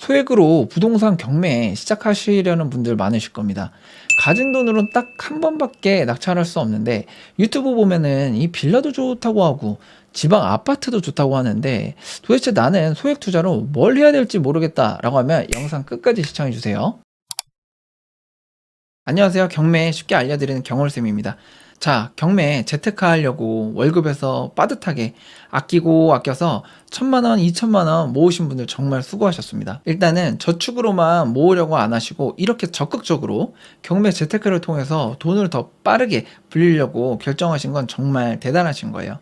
소액으로 부동산 경매 시작하시려는 분들 많으실 겁니다. 가진 돈으로는 딱 한 번밖에 낙찰할 수 없는데 유튜브 보면은 이 빌라도 좋다고 하고 지방 아파트도 좋다고 하는데 도대체 나는 소액 투자로 뭘 해야 될지 모르겠다라고 하면 영상 끝까지 시청해 주세요. 안녕하세요. 경매 쉽게 알려드리는 경월쌤입니다. 자, 경매 재테크 하려고 월급에서 빠듯하게 아끼고 아껴서 1,000만 원, 2,000만 원 모으신 분들 정말 수고하셨습니다. 일단은 저축으로만 모으려고 안 하시고 이렇게 적극적으로 경매 재테크를 통해서 돈을 더 빠르게 불리려고 결정하신 건 정말 대단하신 거예요.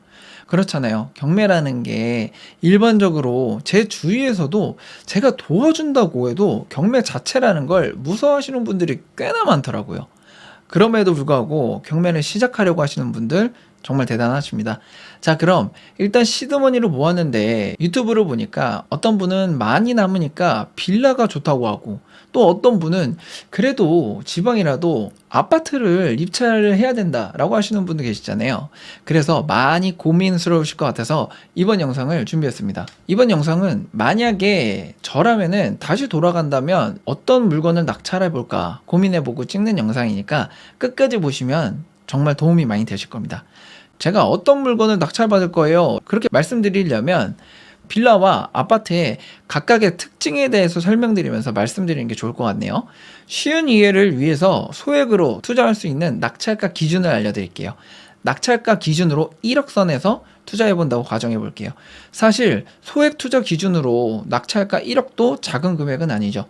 그렇잖아요. 경매라는 게 일반적으로 제 주위에서도 제가 도와준다고 해도 경매 자체라는 걸 무서워하시는 분들이 꽤나 많더라고요. 그럼에도 불구하고 경매를 시작하려고 하시는 분들 정말 대단하십니다. 자, 그럼 일단 시드머니를 모았는데 유튜브를 보니까 어떤 분은 많이 남으니까 빌라가 좋다고 하고 또 어떤 분은 그래도 지방이라도 아파트를 입찰을 해야 된다라고 하시는 분도 계시잖아요. 그래서 많이 고민스러우실 것 같아서 이번 영상을 준비했습니다. 이번 영상은 만약에 저라면은 다시 돌아간다면 어떤 물건을 낙찰해 볼까 고민해보고 찍는 영상이니까 끝까지 보시면 정말 도움이 많이 되실 겁니다. 제가 어떤 물건을 낙찰받을 거예요 그렇게 말씀드리려면 빌라와 아파트의 각각의 특징에 대해서 설명드리면서 말씀드리는 게 좋을 것 같네요. 쉬운 이해를 위해서 소액으로 투자할 수 있는 낙찰가 기준을 알려드릴게요. 낙찰가 기준으로 1억 선에서 투자해 본다고 가정해 볼게요. 사실 소액 투자 기준으로 낙찰가 1억도 작은 금액은 아니죠.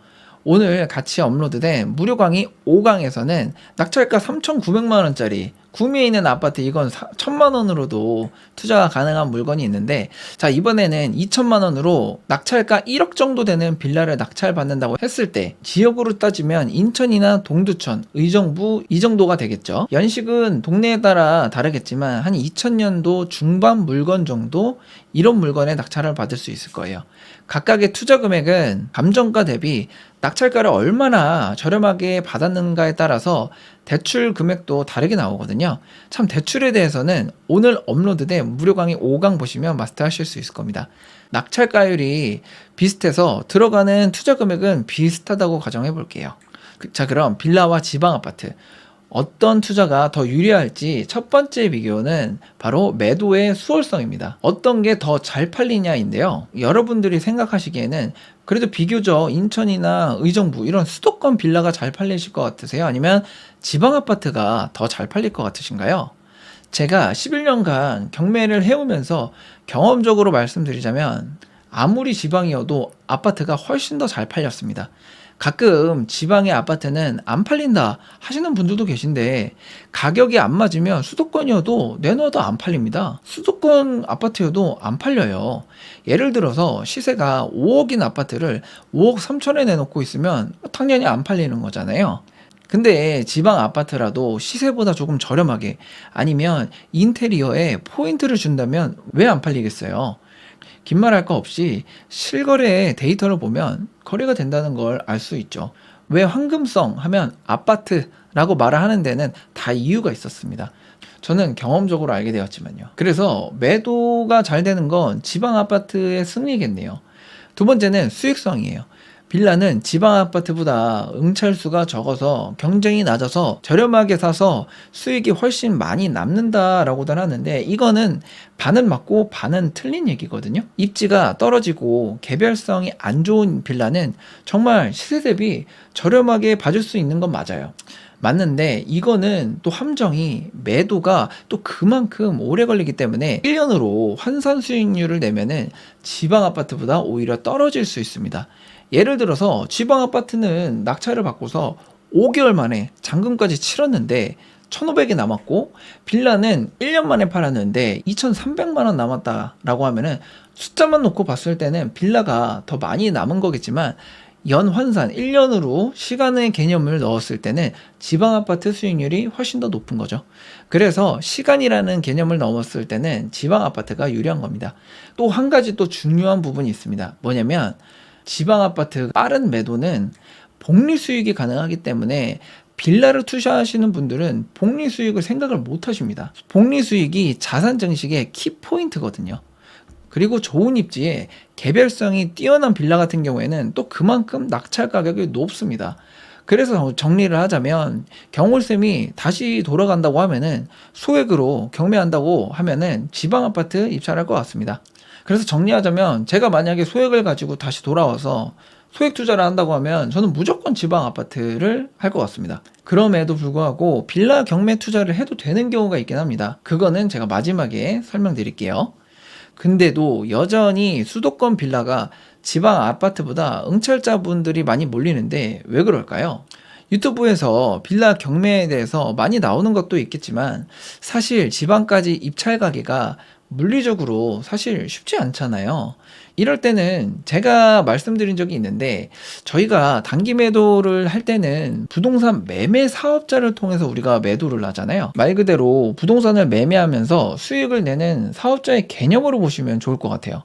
오늘 같이 업로드된 무료 강의 5강에서는 낙찰가 3,900만 원짜리 구미에 있는 아파트 이건 1,000만 원으로도 투자가 가능한 물건이 있는데 자, 이번에는 2,000만 원으로 낙찰가 1억 정도 되는 빌라를 낙찰받는다고 했을 때 지역으로 따지면 인천이나 동두천, 의정부 이 정도가 되겠죠. 연식은 동네에 따라 다르겠지만 한 2000년도 중반 물건 정도 이런 물건에 낙찰을 받을 수 있을 거예요. 각각의 투자 금액은 감정가 대비 낙찰가를 얼마나 저렴하게 받았는가에 따라서 대출 금액도 다르게 나오거든요. 참 대출에 대해서는 오늘 업로드된 무료 강의 5강 보시면 마스터하실 수 있을 겁니다. 낙찰가율이 비슷해서 들어가는 투자 금액은 비슷하다고 가정해 볼게요. 자, 그럼 빌라와 지방 아파트 어떤 투자가 더 유리할지 첫 번째 비교는 바로 매도의 수월성입니다. 어떤 게 더 잘 팔리냐인데요. 여러분들이 생각하시기에는 그래도 비교적 인천이나 의정부 이런 수도권 빌라가 잘 팔리실 것 같으세요? 아니면 지방 아파트가 더 잘 팔릴 것 같으신가요? 제가 11년간 경매를 해오면서 경험적으로 말씀드리자면 아무리 지방이어도 아파트가 훨씬 더 잘 팔렸습니다. 가끔 지방의 아파트는 안 팔린다 하시는 분들도 계신데 가격이 안 맞으면 수도권이어도 내놔도 안 팔립니다. 수도권 아파트여도 안 팔려요. 예를 들어서 시세가 5억인 아파트를 5억 3천에 내놓고 있으면 당연히 안 팔리는 거잖아요. 근데 지방 아파트라도 시세보다 조금 저렴하게 아니면 인테리어에 포인트를 준다면 왜 안 팔리겠어요? 긴 말 할 거 없이 실거래 데이터를 보면 거래가 된다는 걸 알 수 있죠. 왜 황금성 하면 아파트라고 말을 하는 데는 다 이유가 있었습니다. 저는 경험적으로 알게 되었지만요. 그래서 매도가 잘 되는 건 지방 아파트의 승리겠네요. 두 번째는 수익성이에요. 빌라는 지방 아파트보다 응찰수가 적어서 경쟁이 낮아서 저렴하게 사서 수익이 훨씬 많이 남는다라고들 하는데 이거는 반은 맞고 반은 틀린 얘기거든요. 입지가 떨어지고 개별성이 안 좋은 빌라는 정말 시세 대비 저렴하게 봐줄 수 있는 건 맞아요. 맞는데 이거는 또 함정이 매도가 또 그만큼 오래 걸리기 때문에 1년으로 환산 수익률을 내면은 지방 아파트보다 오히려 떨어질 수 있습니다. 예를 들어서 지방 아파트는 낙찰을 받고서 5개월 만에 잔금까지 치렀는데 1,500이 남았고 빌라는 1년 만에 팔았는데 2,300만 원 남았다라고 하면은 숫자만 놓고 봤을 때는 빌라가 더 많이 남은 거겠지만 연환산 1년으로 시간의 개념을 넣었을 때는 지방 아파트 수익률이 훨씬 더 높은 거죠. 그래서 시간이라는 개념을 넣었을 때는 지방 아파트가 유리한 겁니다. 또 한 가지 또 중요한 부분이 있습니다. 뭐냐면 지방 아파트 빠른 매도는 복리 수익이 가능하기 때문에 빌라를 투자하시는 분들은 복리 수익을 생각을 못 하십니다. 복리 수익이 자산 증식의 키포인트거든요. 그리고 좋은 입지에 개별성이 뛰어난 빌라 같은 경우에는 또 그만큼 낙찰 가격이 높습니다. 그래서 정리를 하자면 경홀쌤이 다시 돌아간다고 하면은 소액으로 경매한다고 하면은 지방 아파트 입찰할 것 같습니다. 그래서 정리하자면 제가 만약에 소액을 가지고 다시 돌아와서 소액 투자를 한다고 하면 저는 무조건 지방 아파트를 할 것 같습니다. 그럼에도 불구하고 빌라 경매 투자를 해도 되는 경우가 있긴 합니다. 그거는 제가 마지막에 설명드릴게요. 근데도 여전히 수도권 빌라가 지방 아파트보다 응찰자분들이 많이 몰리는데 왜 그럴까요? 유튜브에서 빌라 경매에 대해서 많이 나오는 것도 있겠지만 사실 지방까지 입찰 가기가 물리적으로 사실 쉽지 않잖아요. 이럴 때는 제가 말씀드린 적이 있는데 저희가 단기 매도를 할 때는 부동산 매매 사업자를 통해서 우리가 매도를 하잖아요. 말 그대로 부동산을 매매하면서 수익을 내는 사업자의 개념으로 보시면 좋을 것 같아요.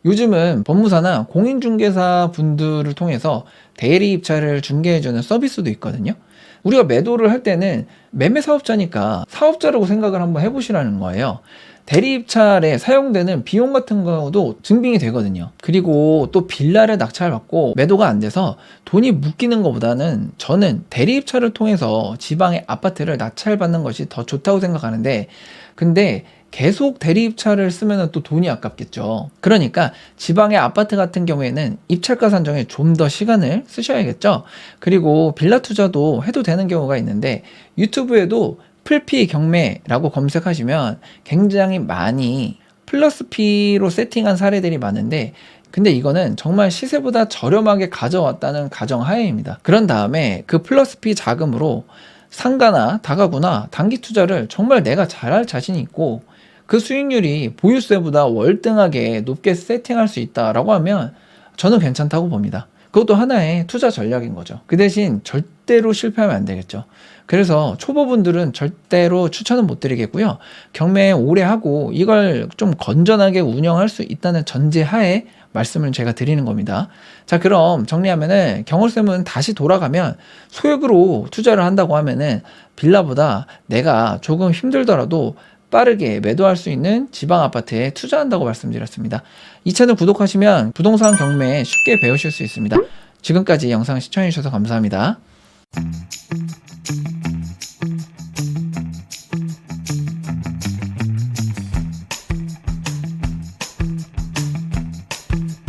요즘은 법무사나 공인중개사 분들을 통해서 대리 입찰을 중개해주는 서비스도 있거든요. 우리가 매도를 할 때는 매매 사업자니까 사업자라고 생각을 한번 해보시라는 거예요. 대리 입찰에 사용되는 비용 같은 경우도 증빙이 되거든요. 그리고 또 빌라를 낙찰받고 매도가 안 돼서 돈이 묶이는 것보다는 저는 대리 입찰을 통해서 지방의 아파트를 낙찰받는 것이 더 좋다고 생각하는데, 근데 계속 대리 입찰을 쓰면 또 돈이 아깝겠죠. 그러니까 지방의 아파트 같은 경우에는 입찰가 산정에 좀 더 시간을 쓰셔야겠죠. 그리고 빌라 투자도 해도 되는 경우가 있는데 유튜브에도 풀피 경매라고 검색하시면 굉장히 많이 플러스 피로 세팅한 사례들이 많은데, 근데 이거는 정말 시세보다 저렴하게 가져왔다는 가정하에입니다. 그런 다음에 그 플러스 피 자금으로 상가나 다가구나 단기 투자를 정말 내가 잘할 자신이 있고 그 수익률이 보유세보다 월등하게 높게 세팅할 수 있다라고 하면 저는 괜찮다고 봅니다. 그것도 하나의 투자 전략인 거죠. 그 대신 절대로 실패하면 안 되겠죠. 그래서 초보분들은 절대로 추천은 못 드리겠고요. 경매 오래 하고 이걸 좀 건전하게 운영할 수 있다는 전제하에 말씀을 제가 드리는 겁니다. 자, 그럼 정리하면은 경홀쌤은 다시 돌아가면 소액으로 투자를 한다고 하면은 빌라보다 내가 조금 힘들더라도 빠르게 매도할 수 있는 지방 아파트에 투자한다고 말씀드렸습니다. 이 채널 구독하시면 부동산 경매 쉽게 배우실 수 있습니다. 지금까지 영상 시청해주셔서 감사합니다.